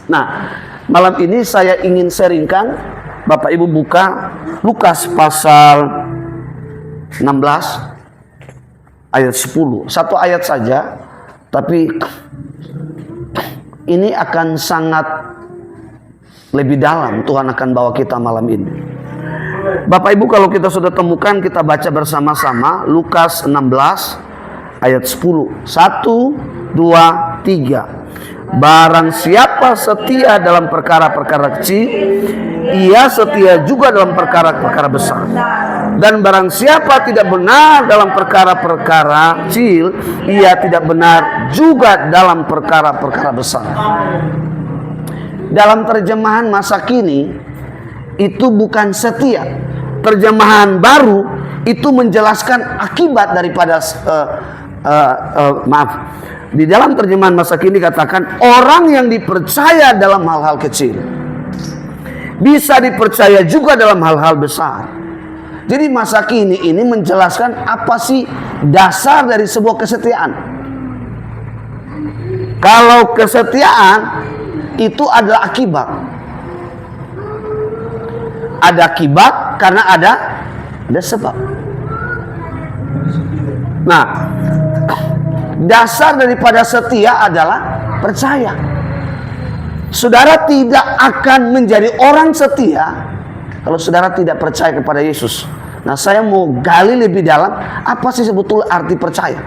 Nah, malam ini saya ingin sharingkan, Bapak Ibu buka Lukas pasal 16 ayat 10. Satu ayat saja, tapi ini akan sangat lebih dalam. Tuhan akan bawa kita malam ini. Bapak Ibu, kalau kita sudah temukan, kita baca bersama-sama Lukas 16 ayat 10. 1, 2, 3. Barang siapa setia dalam perkara-perkara kecil, ia setia juga dalam perkara-perkara besar. Dan barang siapa tidak benar dalam perkara-perkara kecil, ia tidak benar juga dalam perkara-perkara besar. Dalam terjemahan masa kini, itu bukan setia. Terjemahan baru itu menjelaskan akibat daripada di dalam terjemahan masa kini katakan orang yang dipercaya dalam hal-hal kecil bisa dipercaya juga dalam hal-hal besar. Jadi masa kini ini menjelaskan apa sih dasar dari sebuah kesetiaan. Kalau kesetiaan itu adalah akibat. Ada akibat karena ada sebab. Nah, dasar daripada setia adalah percaya. Saudara tidak akan menjadi orang setia kalau saudara tidak percaya kepada Yesus. Nah, saya mau gali lebih dalam apa sih sebetulnya arti percaya.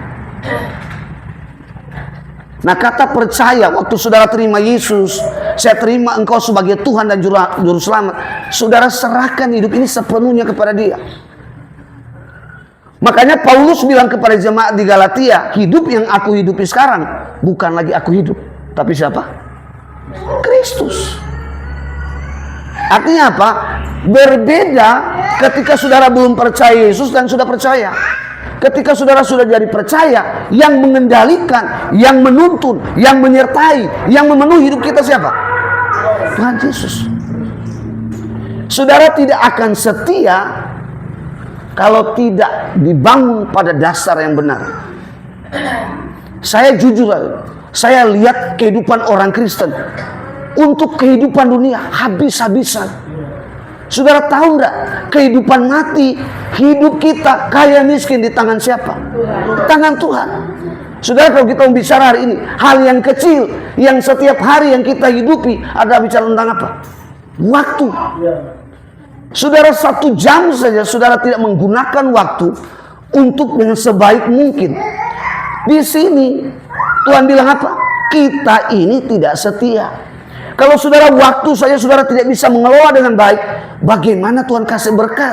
Nah, kata percaya, waktu saudara terima Yesus, saya terima engkau sebagai Tuhan dan Juru Selamat, saudara serahkan hidup ini sepenuhnya kepada Dia. Makanya Paulus bilang kepada jemaat di Galatia, hidup yang aku hidupi sekarang bukan lagi aku hidup, tapi siapa? Kristus. Artinya apa? Berbeda ketika saudara belum percaya Yesus dan sudah percaya. Ketika saudara sudah jadi percaya, yang mengendalikan, yang menuntun, yang menyertai, yang memenuhi hidup kita siapa? Tuhan Yesus. Saudara tidak akan setia kalau tidak dibangun pada dasar yang benar. Saya jujur, saya lihat kehidupan orang Kristen untuk kehidupan dunia habis-habisan. Saudara tahu enggak, kehidupan mati, hidup kita kaya miskin di tangan siapa? Tangan Tuhan. Saudara, kalau kita bicara hari ini, hal yang kecil yang setiap hari yang kita hidupi, ada bicara tentang apa? Waktu. Saudara, 1 jam saja saudara tidak menggunakan waktu untuk dengan sebaik mungkin. Di sini Tuhan bilang apa? Kita ini tidak setia. Kalau saudara waktu saja saudara tidak bisa mengelola dengan baik, bagaimana Tuhan kasih berkat?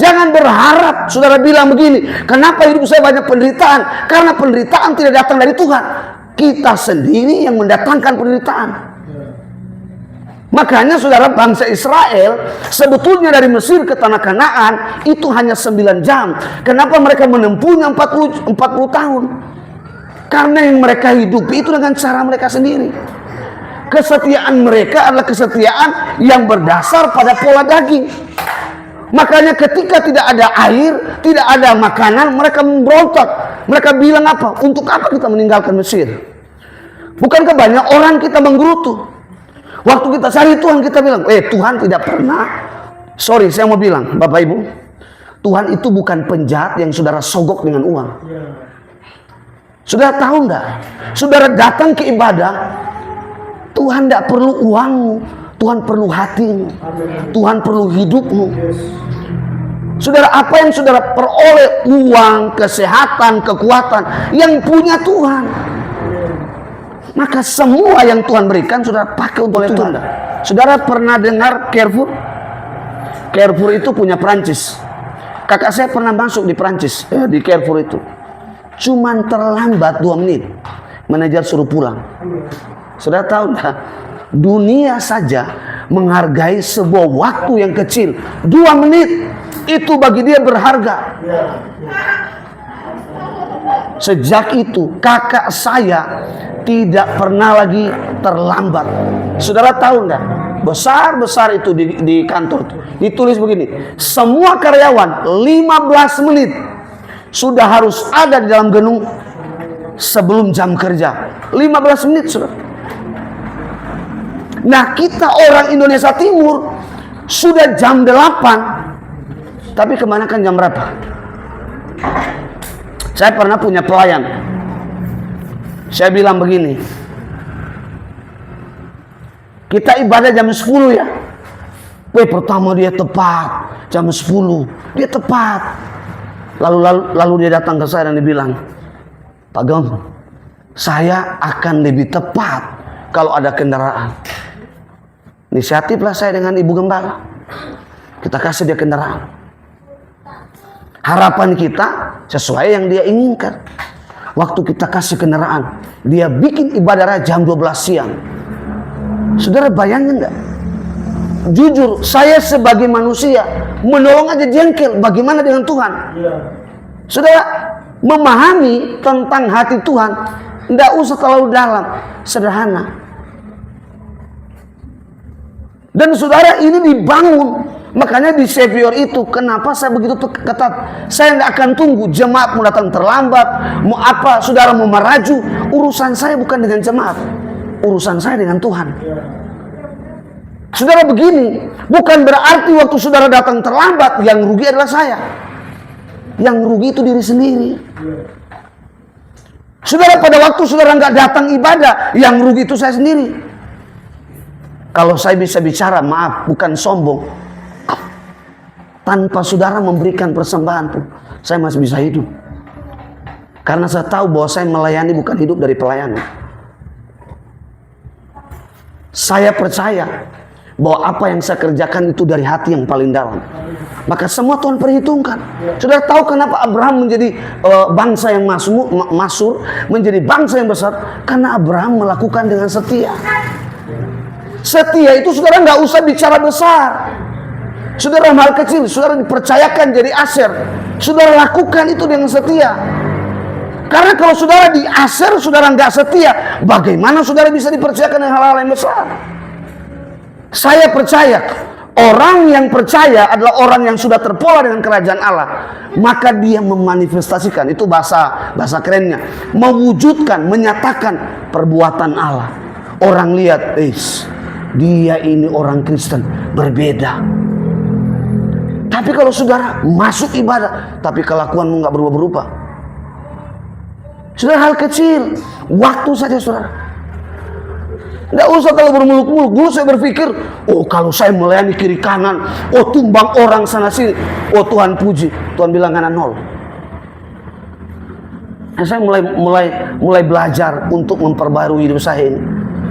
Jangan berharap saudara bilang begini, kenapa hidup saya banyak penderitaan? Karena penderitaan tidak datang dari Tuhan. Kita sendiri yang mendatangkan penderitaan. Makanya saudara, bangsa Israel sebetulnya dari Mesir ke tanah Kanaan itu hanya 9 jam. Kenapa mereka menempuhnya 40 tahun? Karena yang mereka hidupi itu dengan cara mereka sendiri. Kesetiaan mereka adalah kesetiaan yang berdasar pada pola daging. Makanya ketika tidak ada air, tidak ada makanan, mereka memberontak. Mereka bilang apa? Untuk apa kita meninggalkan Mesir? Bukankah banyak orang kita menggerutu? Waktu kita cari Tuhan, kita bilang, Tuhan tidak pernah. Sorry, saya mau bilang, Bapak Ibu, Tuhan itu bukan penjahat yang saudara sogok dengan uang. Saudara tahu enggak? Saudara datang ke ibadah, Tuhan tidak perlu uangmu, Tuhan perlu hatimu, Tuhan perlu hidupmu. Saudara, apa yang saudara peroleh, uang, kesehatan, kekuatan, yang punya Tuhan. Maka semua yang Tuhan berikan saudara pakai untuk Tuhan. Saudara pernah dengar Carrefour? Carrefour itu punya Prancis. Kakak saya pernah masuk di Prancis, di Carrefour itu. Cuman terlambat 2 menit, manajer suruh pulang. Saudara tahu enggak? Dunia saja menghargai sebuah waktu yang kecil. 2 menit itu bagi dia berharga. Sejak itu kakak saya tidak pernah lagi terlambat. Saudara tahu enggak? Besar-besar itu di kantor ditulis begini, semua karyawan 15 menit sudah harus ada di dalam gedung sebelum jam kerja. 15 menit saudara. Nah, kita orang Indonesia Timur sudah jam 8, tapi kemana kan jam berapa? Saya pernah punya pelayan. Saya bilang begini, kita ibadah jam 10 ya. Pertama dia tepat jam 10, dia tepat. Lalu dia datang ke saya dan dia bilang, Pak Gong, saya akan lebih tepat kalau ada kendaraan. Inisiatiflah saya dengan Ibu Gembala. Kita kasih dia kendaraan. Harapan kita sesuai yang dia inginkan. Waktu kita kasih kendaraan, dia bikin ibadah jam 12 siang. Saudara bayangin enggak? Jujur, saya sebagai manusia menolong aja jengkel. Bagaimana dengan Tuhan? Saudara memahami tentang hati Tuhan, enggak usah terlalu dalam, sederhana. Dan saudara ini dibangun. Makanya di Savior itu, kenapa saya begitu ketat? Saya tidak akan tunggu jemaat mau datang terlambat, mau apa, saudara mau meraju. Urusan saya bukan dengan jemaat, urusan saya dengan Tuhan. Saudara begini, bukan berarti waktu saudara datang terlambat, yang rugi adalah saya. Yang rugi itu diri sendiri. Saudara pada waktu saudara nggak datang ibadah, yang rugi itu saya sendiri. Kalau saya bisa bicara, maaf, bukan sombong. Tanpa saudara memberikan persembahan pun, saya masih bisa hidup. Karena saya tahu bahwa saya melayani bukan hidup dari pelayanan. Saya percaya bahwa apa yang saya kerjakan itu dari hati yang paling dalam. Maka semua Tuhan perhitungkan. Saudara tahu kenapa Abraham menjadi bangsa yang masur, menjadi bangsa yang besar? Karena Abraham melakukan dengan setia. Setia itu saudara nggak usah bicara besar. Saudara hal kecil, saudara dipercayakan jadi aser. Saudara lakukan itu dengan setia. Karena kalau saudara di aser, saudara nggak setia, bagaimana saudara bisa dipercayakan dengan hal-hal yang besar? Saya percaya, orang yang percaya adalah orang yang sudah terpola dengan kerajaan Allah. Maka dia memanifestasikan, itu bahasa kerennya, mewujudkan, menyatakan perbuatan Allah. Orang lihat, dia ini orang Kristen, berbeda. Tapi kalau saudara masuk ibadah, tapi kelakuanmu nggak berubah-berubah. Saudara hal kecil, waktu saja saudara. Nggak usah kalau bermuluk-muluk. Dulu saya berpikir, kalau saya melayani kiri kanan, tumbang orang sana sini, Tuhan puji. Tuhan bilang karena 0. Saya mulai belajar untuk memperbarui hidup saya ini.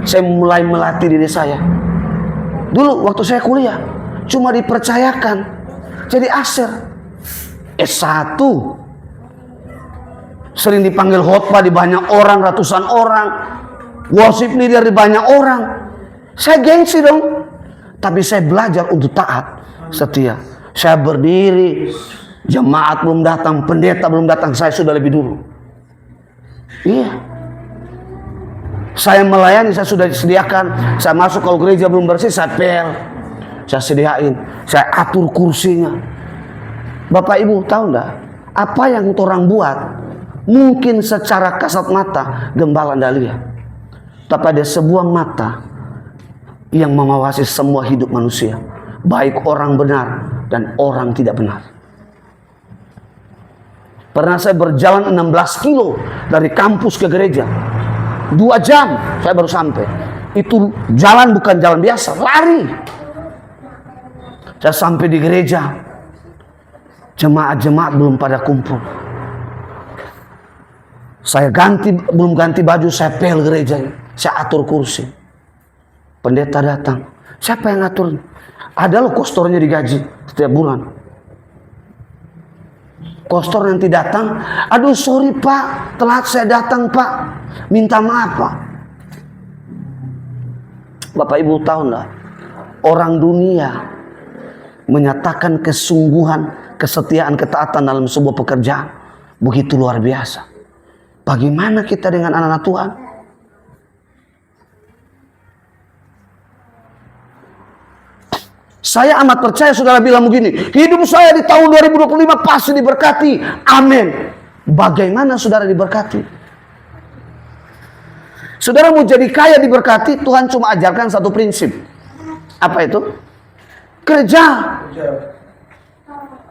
Saya mulai melatih diri saya. Dulu waktu saya kuliah, cuma dipercayakan jadi aser. S1 sering dipanggil khotbah di banyak orang, ratusan orang, worship leader di banyak orang. Saya gengsi dong. Tapi saya belajar untuk taat, setia. Saya berdiri, jemaat belum datang, pendeta belum datang, saya sudah lebih dulu. Iya. Saya melayani, saya sudah disediakan. Saya masuk, kalau gereja belum bersih, saya pel. Saya sediain, saya atur kursinya. Bapak Ibu tahu enggak? Apa yang orang buat, mungkin secara kasat mata gembala enggak lihat. Tapi ada sebuah mata yang mengawasi semua hidup manusia. Baik orang benar dan orang tidak benar. Pernah saya berjalan 16 kilo dari kampus ke gereja. 2 jam saya baru sampai. Itu jalan bukan jalan biasa, lari. Saya sampai di gereja, jemaat-jemaat belum pada kumpul. Saya belum ganti baju, saya pel gereja, saya atur kursi. Pendeta datang, siapa yang ngatur? Ada loh kostornya digaji setiap bulan. Kostor nanti datang, aduh sorry pak, telat saya datang pak, minta maaf pak. Bapak Ibu tahu enggak, orang dunia menyatakan kesungguhan, kesetiaan, ketaatan dalam sebuah pekerjaan begitu luar biasa. Bagaimana kita dengan anak-anak Tuhan? Saya amat percaya saudara bilang begini, hidup saya di tahun 2025 pasti diberkati. Amin. Bagaimana saudara diberkati? Saudara mau jadi kaya diberkati, Tuhan cuma ajarkan satu prinsip. Apa itu? Kerja.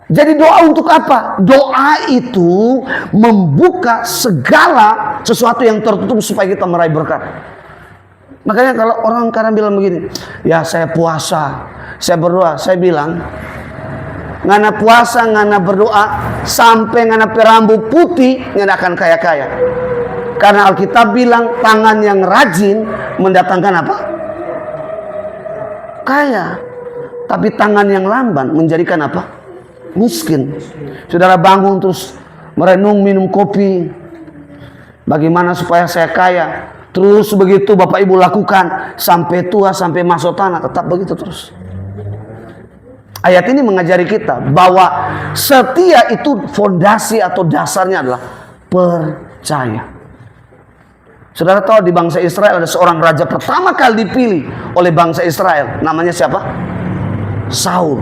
Jadi doa untuk apa? Doa itu membuka segala sesuatu yang tertutup supaya kita meraih berkat. Makanya kalau orang kadang bilang begini, ya saya puasa, saya berdoa, saya bilang, ngana puasa, ngana berdoa, sampai ngana perambu putih, ngana akan kaya-kaya. Karena Alkitab bilang tangan yang rajin mendatangkan apa? Kaya. Tapi tangan yang lamban menjadikan apa? Miskin. Saudara bangun terus merenung minum kopi. Bagaimana supaya saya kaya? Terus begitu Bapak Ibu lakukan sampai tua, sampai masuk tanah, tetap begitu terus. Ayat ini mengajari kita bahwa setia itu fondasi atau dasarnya adalah percaya. Saudara tahu di bangsa Israel ada seorang raja pertama kali dipilih oleh bangsa Israel. Namanya siapa? Saul.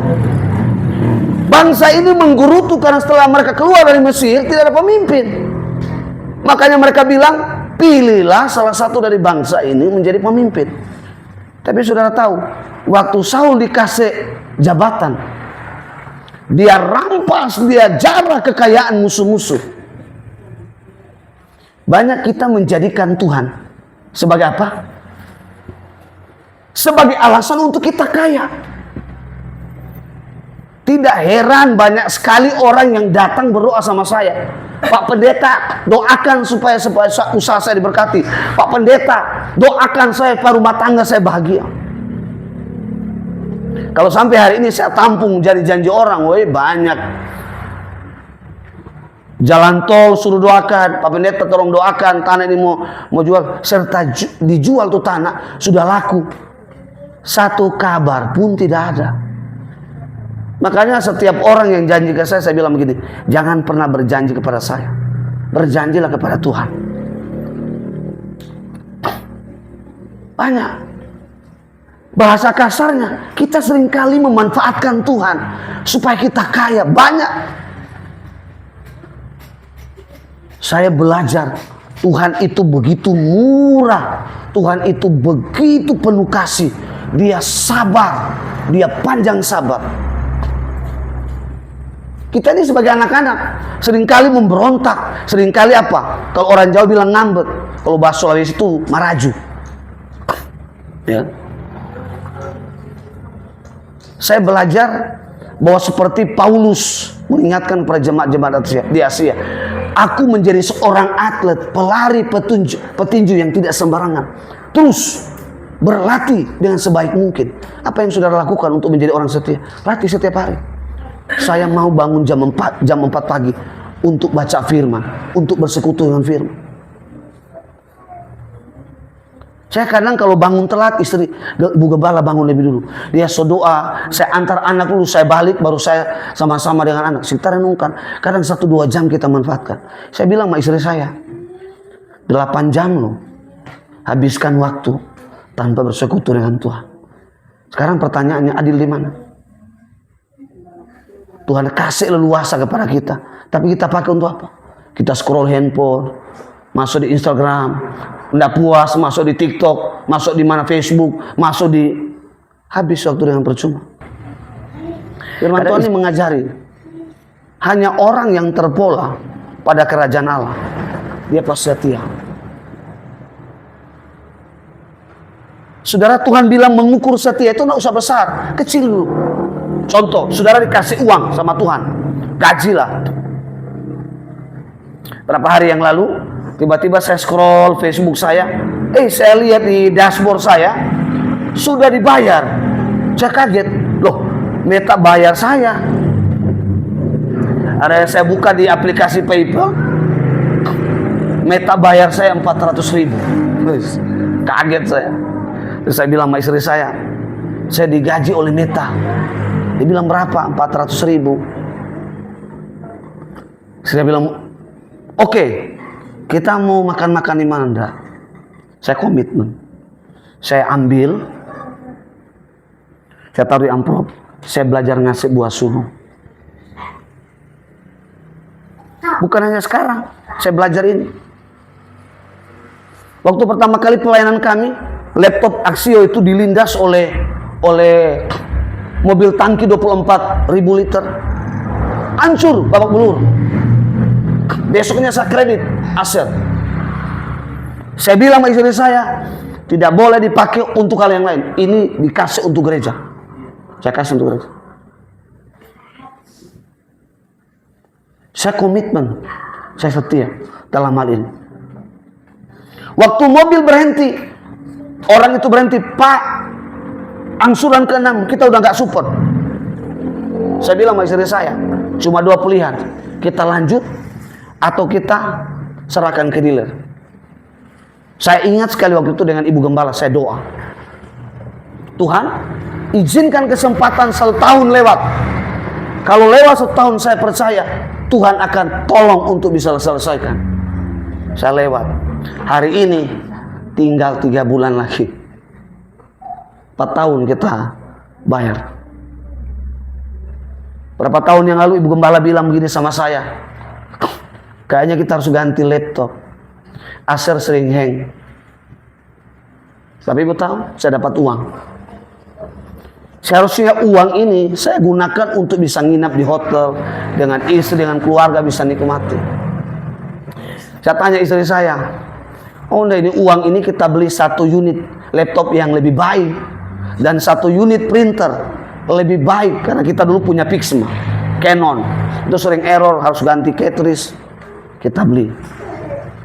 Bangsa ini menggerutu karena setelah mereka keluar dari Mesir tidak ada pemimpin. Makanya mereka bilang, pilihlah salah satu dari bangsa ini menjadi pemimpin. Tapi saudara tahu, waktu Saul dikasih jabatan, dia rampas, dia jarah kekayaan musuh-musuh. Banyak kita menjadikan Tuhan sebagai apa? Sebagai alasan untuk kita kaya. Tidak heran banyak sekali orang yang datang berdoa sama saya. Pak Pendeta, doakan supaya usaha saya diberkati. Pak Pendeta, doakan saya supaya rumah tangga saya bahagia. Kalau sampai hari ini saya tampung jadi janji orang, woi banyak. Jalan tol suruh doakan, Pak Pendeta tolong doakan, tanah ini mau jual, serta dijual tuh tanah sudah laku. Satu kabar pun tidak ada. Makanya setiap orang yang janji ke saya bilang begini, jangan pernah berjanji kepada saya, berjanjilah kepada Tuhan. Banyak. Bahasa kasarnya, kita seringkali memanfaatkan Tuhan supaya kita kaya. Banyak. Saya belajar, Tuhan itu begitu murah, Tuhan itu begitu penuh kasih. Dia sabar, dia panjang sabar. Kita ini sebagai anak-anak seringkali memberontak, seringkali apa? Kalau orang Jawa bilang ngambek, kalau bahasa Sulawesi itu maraju. Ya. Saya belajar bahwa seperti Paulus mengingatkan para jemaat-jemaat di Asia, aku menjadi seorang atlet, pelari petinju yang tidak sembarangan. Terus berlatih dengan sebaik mungkin. Apa yang saudara lakukan untuk menjadi orang setia? Latih setiap hari. Saya mau bangun jam 4 pagi untuk baca firman, untuk bersekutu dengan firman. Saya kadang kalau bangun telat, istri, Bu Gembala bangun lebih dulu. Dia doa, saya antar anak dulu, saya balik, baru saya sama-sama dengan anak. Kita renungkan, kadang 1-2 jam kita manfaatkan. Saya bilang sama istri saya, 8 jam loh, habiskan waktu tanpa bersekutu dengan Tuhan. Sekarang pertanyaannya, adil di mana? Tuhan kasih leluasa kepada kita, tapi kita pakai untuk apa? Kita scroll handphone, masuk di Instagram, tidak puas, masuk di TikTok, masuk di mana Facebook, masuk di, habis waktu dengan percuma. Firman Tuhan ini mengajari, hanya orang yang terpola pada kerajaan Allah, dia pasti setia. Saudara, Tuhan bilang mengukur setia itu tidak usah besar, kecil dulu. Contoh, saudara dikasih uang sama Tuhan, gajilah. Berapa hari yang lalu, tiba-tiba saya scroll Facebook saya, saya lihat di dashboard saya sudah dibayar. Saya kaget, loh, Meta bayar saya. Ada saya buka di aplikasi PayPal, Meta bayar saya 400.000. Kaget saya. Terus saya bilang sama istri saya digaji oleh Meta. Dia bilang berapa? 400.000. Saya bilang, oke, kita mau makan-makan di mana? Enggak. Saya komitmen. Saya ambil, saya taruh di amplop, saya belajar ngasih buah sulung. Bukan hanya sekarang, saya belajar ini. Waktu pertama kali pelayanan kami, laptop Axio itu dilindas oleh mobil tangki 24.000 liter. Hancur, babak belur. Besoknya saya kredit aset. Saya bilang sama istri saya, tidak boleh dipakai untuk hal yang lain. Ini dikasih untuk gereja. Saya kasih untuk gereja. Saya komitmen, saya setia dalam hal ini. Waktu mobil berhenti, orang itu berhenti, Pak, angsuran ke-6, kita udah gak support. Saya bilang sama istri saya, cuma 2 pilihan, kita lanjut atau kita serahkan ke dealer. Saya ingat sekali waktu itu dengan Ibu Gembala, saya doa, Tuhan, izinkan kesempatan 1 tahun lewat. Kalau lewat 1 tahun, saya percaya Tuhan akan tolong untuk bisa selesaikan. Saya lewat. Hari ini tinggal 3 bulan lagi. 4 tahun kita bayar. Berapa tahun yang lalu Ibu Gembala bilang begini sama saya, kayaknya kita harus ganti laptop. Acer sering hang. Tapi Ibu tahu, saya dapat uang. Seharusnya uang ini saya gunakan untuk bisa nginap di hotel, dengan istri, dengan keluarga bisa nikmati. Saya tanya istri saya, oh enggak, ini uang ini kita beli 1 unit laptop yang lebih baik dan 1 unit printer lebih baik, karena kita dulu punya Pixma, Canon, itu sering error, harus ganti cartridge, kita beli.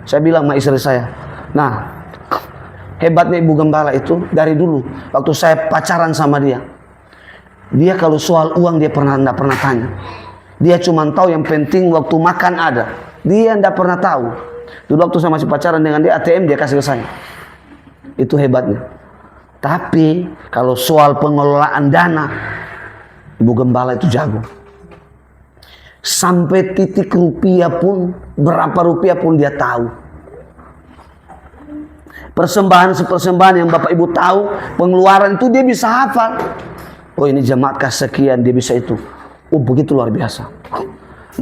Saya bilang sama istri saya, nah hebatnya Ibu Gembala itu dari dulu waktu saya pacaran sama dia kalau soal uang dia enggak pernah tanya. Dia cuma tahu yang penting waktu makan ada. Dia enggak pernah tahu. Dulu waktu saya masih pacaran dengan dia, ATM dia kasih ke saya. Itu hebatnya. Tapi kalau soal pengelolaan dana, Ibu Gembala itu jago. Sampai titik rupiah pun, berapa rupiah pun dia tahu. Persembahan yang Bapak Ibu tahu, pengeluaran itu dia bisa hafal. Oh ini jemaat kesekian, dia bisa itu. Oh begitu luar biasa.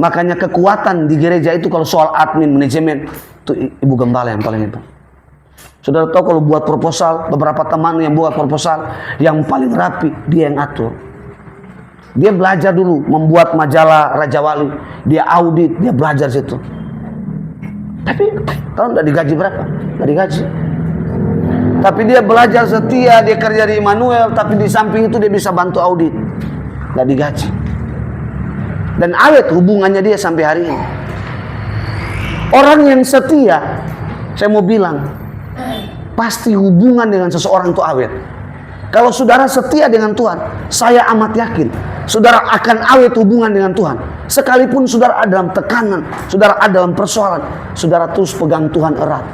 Makanya kekuatan di gereja itu kalau soal admin, manajemen, itu Ibu Gembala yang paling hebat. Saudara tahu kalau buat proposal, beberapa teman yang buat proposal, yang paling rapi, dia yang atur. Dia belajar dulu membuat majalah Raja Wali. Dia audit, dia belajar situ. Tapi tahu nggak digaji berapa? Nggak digaji. Tapi dia belajar setia, dia kerja di Immanuel, tapi di samping itu dia bisa bantu audit. Nggak digaji. Dan awet hubungannya dia sampai hari ini. Orang yang setia, saya mau bilang, pasti hubungan dengan seseorang itu awet. Kalau saudara setia dengan Tuhan, saya amat yakin saudara akan awet hubungan dengan Tuhan. Sekalipun saudara ada dalam tekanan, saudara ada dalam persoalan, saudara terus pegang Tuhan erat.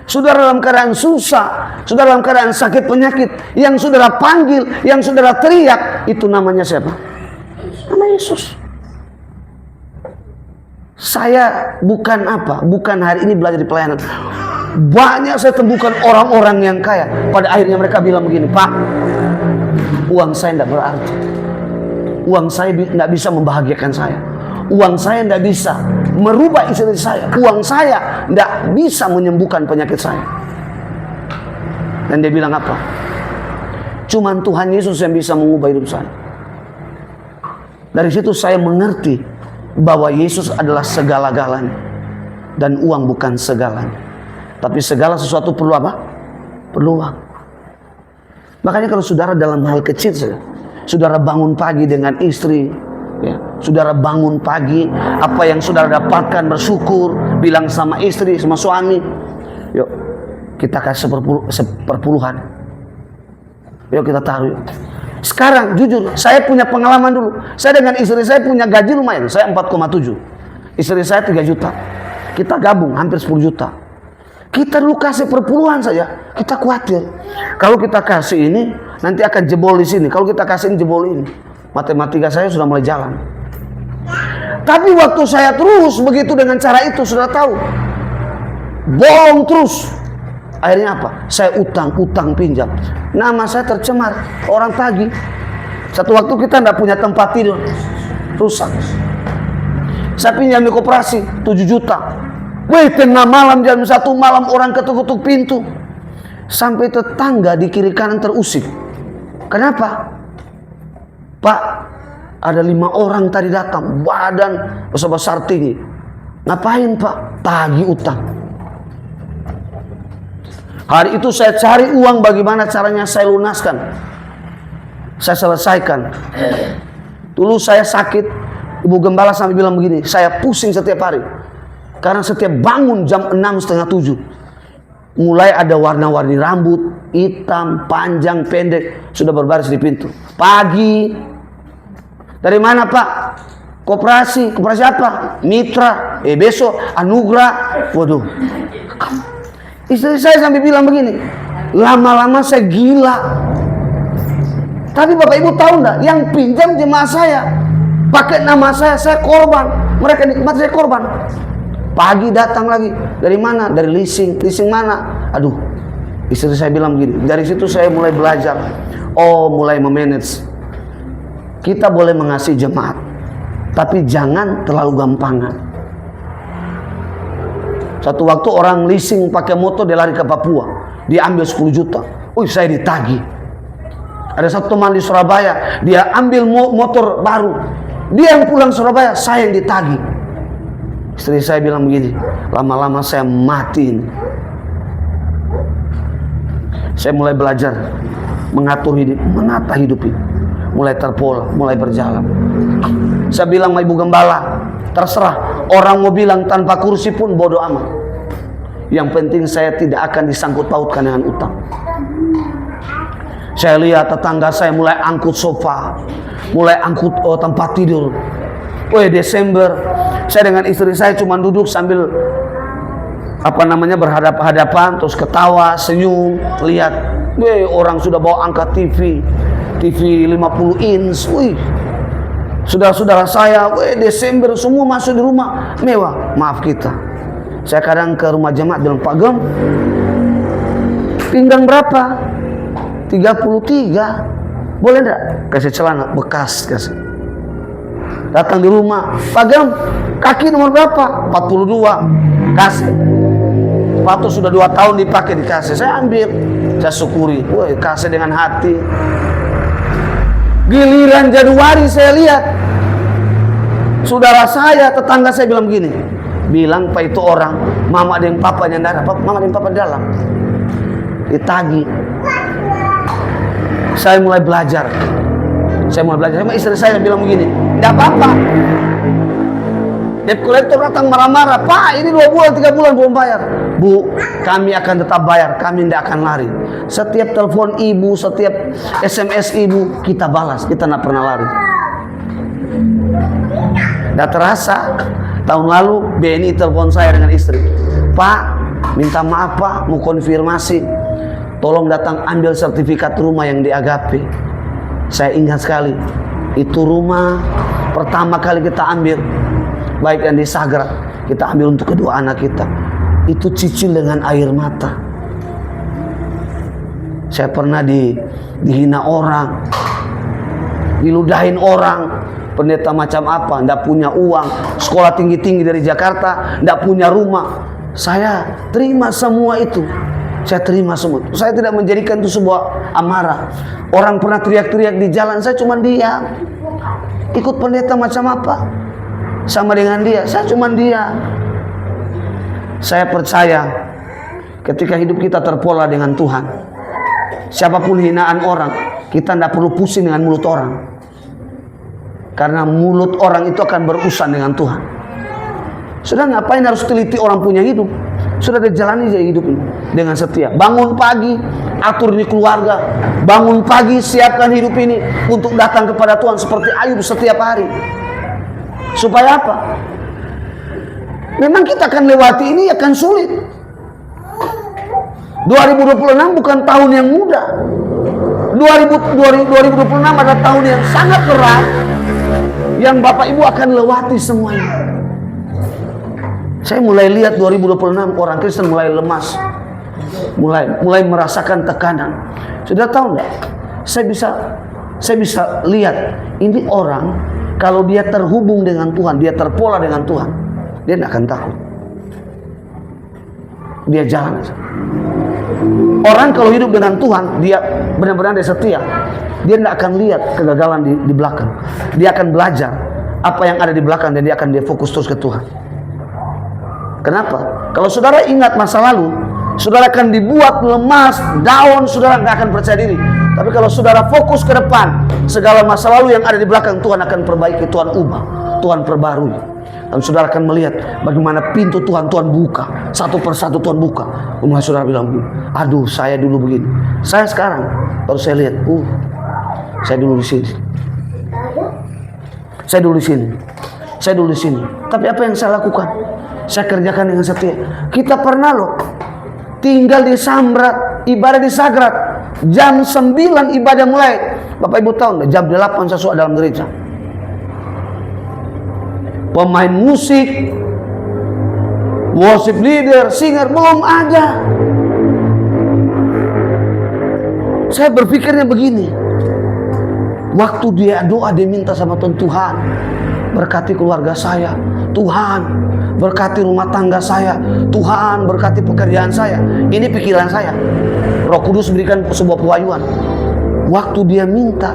Saudara dalam keadaan susah, saudara dalam keadaan sakit penyakit, yang saudara panggil, yang saudara teriak, itu namanya siapa? Nama Yesus. Saya bukan hari ini belajar di pelayanan. Banyak saya temukan orang-orang yang kaya. Pada akhirnya mereka bilang begini, Pak, uang saya tidak berarti. Uang saya tidak bisa membahagiakan saya. Uang saya tidak bisa merubah istri saya. Uang saya tidak bisa menyembuhkan penyakit saya. Dan dia bilang apa? Cuman Tuhan Yesus yang bisa mengubah hidup saya. Dari situ saya mengerti bahwa Yesus adalah segala-galanya. Dan uang bukan segalanya. Tapi segala sesuatu perlu apa? Perlu uang. Makanya kalau saudara dalam hal kecil saja, saudara bangun pagi dengan istri, ya, saudara bangun pagi, apa yang saudara dapatkan bersyukur, bilang sama istri, sama suami, yuk kita kasih seperpuluhan, yuk kita taruh. Sekarang jujur, saya punya pengalaman dulu. Saya dengan istri saya punya gaji lumayan, saya 4,7, istri saya 3 juta, kita gabung hampir 10 juta. Kita dulu kasih perpuluhan saja, kita khawatir kalau kita kasih ini nanti akan jebol di sini. Kalau kita kasih ini jebol ini, matematika saya sudah mulai jalan. Tapi waktu saya terus begitu dengan cara itu, sudah tahu, bolong terus. Akhirnya apa? Saya utang pinjam. Nama saya tercemar, orang tagih. Satu waktu kita tidak punya tempat tidur, rusak. Saya pinjam di koperasi 7 juta. Wih, tengah malam jam 1 malam orang ketuk-ketuk pintu. Sampai tetangga di kiri kanan terusik. Kenapa? Pak, ada 5 orang tadi datang, badan besar-besar tinggi. Ngapain Pak? Tagih utang. Hari itu saya cari uang, bagaimana caranya saya lunaskan, saya selesaikan. Dulu saya sakit, Ibu Gembala sampai bilang begini, saya pusing setiap hari. Karena setiap bangun jam 6:30, 7, mulai ada warna-warni rambut, hitam, panjang, pendek, sudah berbaris di pintu. Pagi, dari mana Pak? Koperasi apa? Mitra, besok Anugrah. Waduh. Istri saya sampai bilang begini, lama-lama saya gila. Tapi Bapak Ibu tahu enggak, yang pinjam jemaah saya, pakai nama saya korban. Mereka nikmat, saya korban. Pagi datang lagi, dari mana? Dari leasing mana? Aduh, istri saya bilang begini. Dari situ saya mulai belajar, mulai memanage. Kita boleh mengasihi jemaat, tapi jangan terlalu gampangan. Satu waktu orang leasing pakai motor, dia lari ke Papua, dia ambil 10 juta. Saya ditagih. Ada satu teman di Surabaya, dia ambil motor baru, dia yang pulang Surabaya, saya yang ditagih. Istri saya bilang begini, lama-lama saya mati ini. Saya mulai belajar mengatur hidup, menata hidup ini. Mulai terpola, mulai berjalan. Saya bilang sama Ibu Gembala, terserah orang mau bilang tanpa kursi pun bodoh amat. Yang penting saya tidak akan disangkut pautkan dengan utang. Saya lihat tetangga saya mulai angkut sofa, mulai angkut tempat tidur. Desember, saya dengan istri saya cuma duduk sambil berhadap-hadapan, terus ketawa, senyum, lihat, orang sudah bawa angkat TV 50 inch, saudara-saudara saya, Desember semua masuk di rumah mewah. Maaf kita, saya kadang ke rumah jemaat bilang, Pak Gem, pinggang berapa? 33, boleh enggak? Kasih celana bekas, kasih. Datang di rumah, Pak Gem, kaki nomor berapa? 42, kasih. Sepatu sudah 2 tahun dipakai, dikasih. Saya ambil, saya syukuri, kasih dengan hati. Giliran Januari saya lihat, saudara saya, tetangga saya bilang begini, bilang Pak itu orang, mama dan papanya darah, mama dan papa dalam, ditagih. Saya mulai belajar. Sama istri saya bilang begini, tidak apa-apa. Debt collector datang marah-marah, Pak ini 2 bulan 3 bulan belum bayar. Bu, kami akan tetap bayar, kami tidak akan lari. Setiap telepon ibu, setiap SMS ibu, kita balas, kita tidak pernah lari. Tidak terasa, tahun lalu BNI telepon saya dengan istri, Pak minta maaf Pak, mau konfirmasi, tolong datang ambil sertifikat rumah yang di Agape. Saya ingat sekali, itu rumah pertama kali kita ambil, baik yang di Sagrak, kita ambil untuk kedua anak kita. Itu cicil dengan air mata. Saya pernah dihina orang, diludahin orang, pendeta macam apa, ndak punya uang, sekolah tinggi-tinggi dari Jakarta, ndak punya rumah. Saya terima semua itu. Saya terima semua. Saya tidak menjadikan itu sebuah amarah. Orang pernah teriak-teriak di jalan, saya cuma diam. Ikut pendeta macam apa? Sama dengan dia, saya cuma diam. Saya percaya ketika hidup kita terpola dengan Tuhan, siapapun hinaan orang, kita tidak perlu pusing dengan mulut orang. Karena mulut orang itu akan berurusan dengan Tuhan. Sudah ngapain harus teliti orang punya hidup? Sudah dijalani aja hidup ini dengan setia. Bangun pagi, atur di keluarga. Bangun pagi, siapkan hidup ini untuk datang kepada Tuhan seperti Ayub setiap hari. Supaya apa? Memang kita akan lewati ini akan sulit. 2026 bukan tahun yang mudah. 2026 adalah tahun yang sangat berat, yang Bapak Ibu akan lewati semuanya. Saya mulai lihat 2026 orang Kristen mulai lemas, mulai merasakan tekanan. Sudah tahu enggak? Saya bisa lihat ini orang kalau dia terhubung dengan Tuhan, dia terpola dengan Tuhan, dia tidak akan takut. dia jalan aja. Orang kalau hidup dengan Tuhan, dia benar-benar dia setia. Dia tidak akan lihat kegagalan di belakang. Dia akan belajar apa yang ada di belakang dan dia fokus terus ke Tuhan. Kenapa? Kalau saudara ingat masa lalu, saudara akan dibuat lemas, down, saudara nggak akan percaya diri. Tapi kalau saudara fokus ke depan, segala masa lalu yang ada di belakang Tuhan akan perbaiki, Tuhan ubah, Tuhan perbarui. Dan saudara akan melihat bagaimana pintu Tuhan buka, satu persatu Tuhan buka. Mulai saudara bilang, aduh saya dulu begini. Saya sekarang baru saya lihat, saya dulu di sini. Saya dulu di sini. Saya dulu di sini. Tapi apa yang saya lakukan? Saya kerjakan dengan setia. Kita pernah loh tinggal di Samrat, ibadah di Sagrat. Jam 9 ibadah mulai. Bapak Ibu tahu, jam 8 sesuatu dalam gereja. Pemain musik, worship leader, singer belum ada. Saya berpikirnya begini. Waktu dia doa, dia minta sama Tuhan, berkati keluarga saya, Tuhan berkati rumah tangga saya, Tuhan berkati pekerjaan saya. Ini pikiran saya. Roh Kudus berikan sebuah pewahyuan. Waktu dia minta,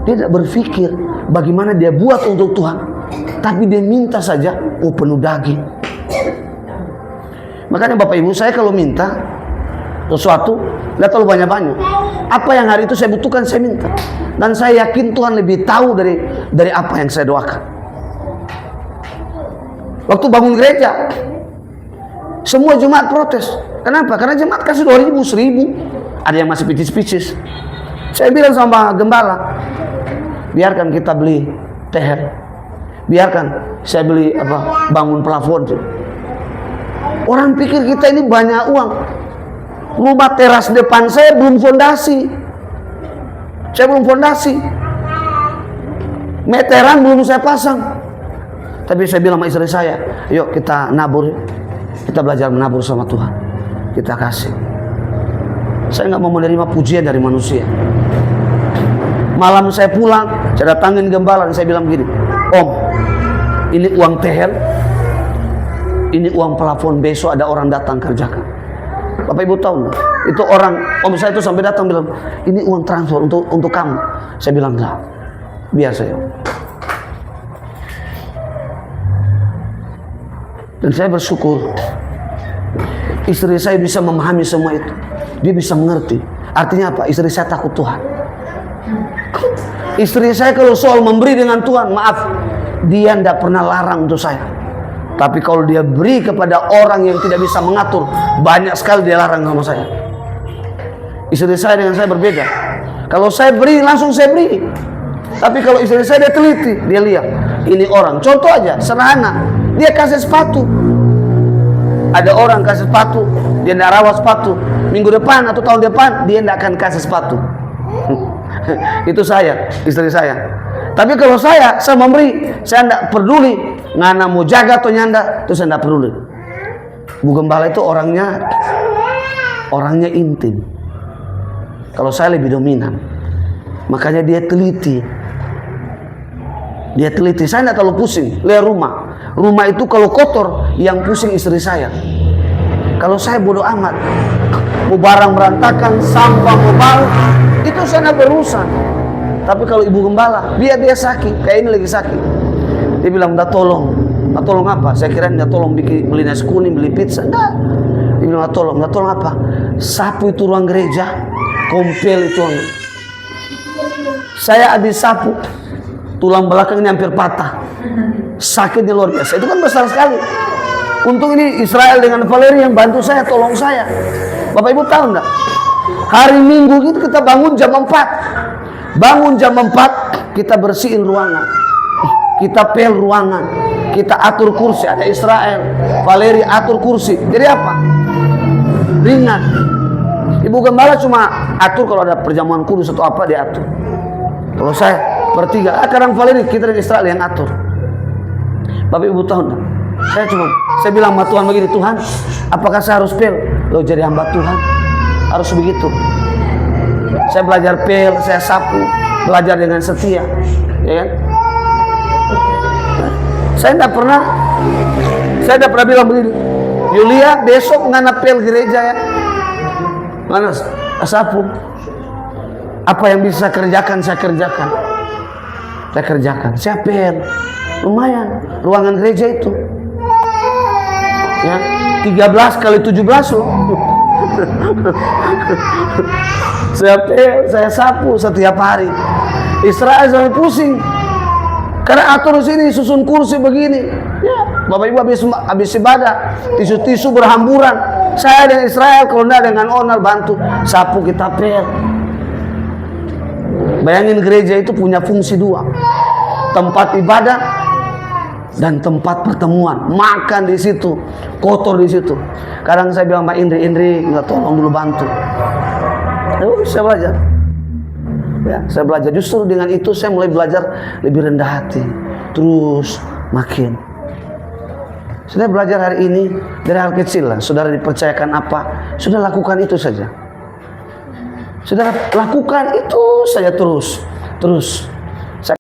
dia tidak berpikir bagaimana dia buat untuk Tuhan, tapi dia minta saja, penuh daging. Makanya Bapak Ibu, saya kalau minta sesuatu nggak terlalu banyak-banyak. Apa yang hari itu saya butuhkan, saya minta. Dan saya yakin Tuhan lebih tahu dari apa yang saya doakan. Waktu bangun gereja, semua jemaat protes. Kenapa? Karena jemaat kasih 2.000, 1.000. Ada yang masih picis-picis. Saya bilang sama gembala, biarkan kita beli teher. Biarkan saya beli bangun plafon. Orang pikir kita ini banyak uang. Rumah teras depan saya belum fondasi. Saya belum fondasi. Meteran belum saya pasang. Tapi saya bilang sama istri saya, yuk kita nabur. Kita belajar menabur sama Tuhan. Kita kasih. Saya nggak mau menerima pujian dari manusia. Malam saya pulang, saya datangin gembala dan saya bilang begini, Om, ini uang teher, ini uang plafon, besok ada orang datang kerjakan. Bapak Ibu tahu nggak? Itu orang, om saya itu sampai datang bilang, ini uang transfer untuk kamu. Saya bilang, enggak, biar saya. Dan saya bersyukur istri saya bisa memahami semua itu. Dia bisa mengerti. Artinya apa? Istri saya takut Tuhan. Istri saya kalau soal memberi dengan Tuhan, maaf, dia tidak pernah larang untuk saya. Tapi kalau dia beri kepada orang yang tidak bisa mengatur, banyak sekali dia larang sama saya. Istri saya dengan saya berbeda. Kalau saya beri, langsung saya beri. Tapi kalau istri saya, dia teliti. Dia lihat, ini orang. Contoh aja, sederhana. Dia kasih sepatu. Ada orang kasih sepatu, dia tidak rawat sepatu. Minggu depan atau tahun depan, dia tidak akan kasih sepatu. Itu saya, istri saya. Tapi kalau saya memberi, saya tidak peduli ngana mau jaga atau nyanda, itu saya tidak peduli. Bu Gembala itu orangnya intim. Kalau saya lebih dominan, makanya dia teliti. Dia teliti. Saya tidak terlalu pusing. Lihat rumah itu kalau kotor, yang pusing istri saya. Kalau saya bodoh amat, mau barang berantakan, sampah mau bau, itu saya tidak berurusan. Tapi kalau ibu gembala, dia sakit, kayak ini lagi sakit. Dia bilang, "Dah tolong." "Dah tolong apa?" Saya kira dia tolong beli nasi kuning, beli pizza. Enggak. Dia bilang, "Dah tolong." "Dah tolong apa?" "Sapu itu ruang gereja, kompel itu." Saya habis sapu, tulang belakang ini hampir patah. Sakitnya luar biasa. Itu kan besar sekali. Untung ini Israel dengan Valeri yang bantu saya, tolong saya. Bapak Ibu tahu enggak? Hari Minggu itu kita bangun jam 4. Bangun jam 4, kita bersihin ruangan. Kita pel ruangan. Kita atur kursi. Ada Israel, Valeri atur kursi. Jadi apa? Ringan. Ibu Gembala cuma atur kalau ada perjamuan kudus atau apa, dia atur. Kalau saya bertiga, kadang Valeri, kita dan Israel yang atur. Bapak Ibu tahu enggak? Saya bilang sama Tuhan begini, "Tuhan, apakah saya harus pel? Lo jadi hamba Tuhan, harus begitu." Saya belajar pel, saya sapu, belajar dengan setia, ya kan? Saya tidak pernah bilang begini, Yulia besok nganapel gereja ya. Mana sapu? Apa yang bisa saya kerjakan, saya kerjakan. Saya kerjakan. Saya pel. Lumayan ruangan gereja itu. Ya, 13 kali 17 loh. Saya sapu setiap hari. Israel sampai pusing. Karena atur sini susun kursi begini. Ya, Bapak Ibu habis ibadah, tisu-tisu berhamburan. Saya dengan Israel, kalau enggak dengan owner bantu sapu, kita pel. Bayangin gereja itu punya fungsi dua. Tempat ibadah dan tempat pertemuan. Makan di situ, kotor di situ. Kadang saya bilang Mbak Indri nggak tolong dulu bantu. Saya belajar. Ya, saya belajar. Justru dengan itu saya mulai belajar lebih rendah hati. Terus makin. Saya belajar hari ini dari hal kecil lah. Saudara dipercayakan apa, sudah lakukan itu saja. Saudara lakukan itu saja terus.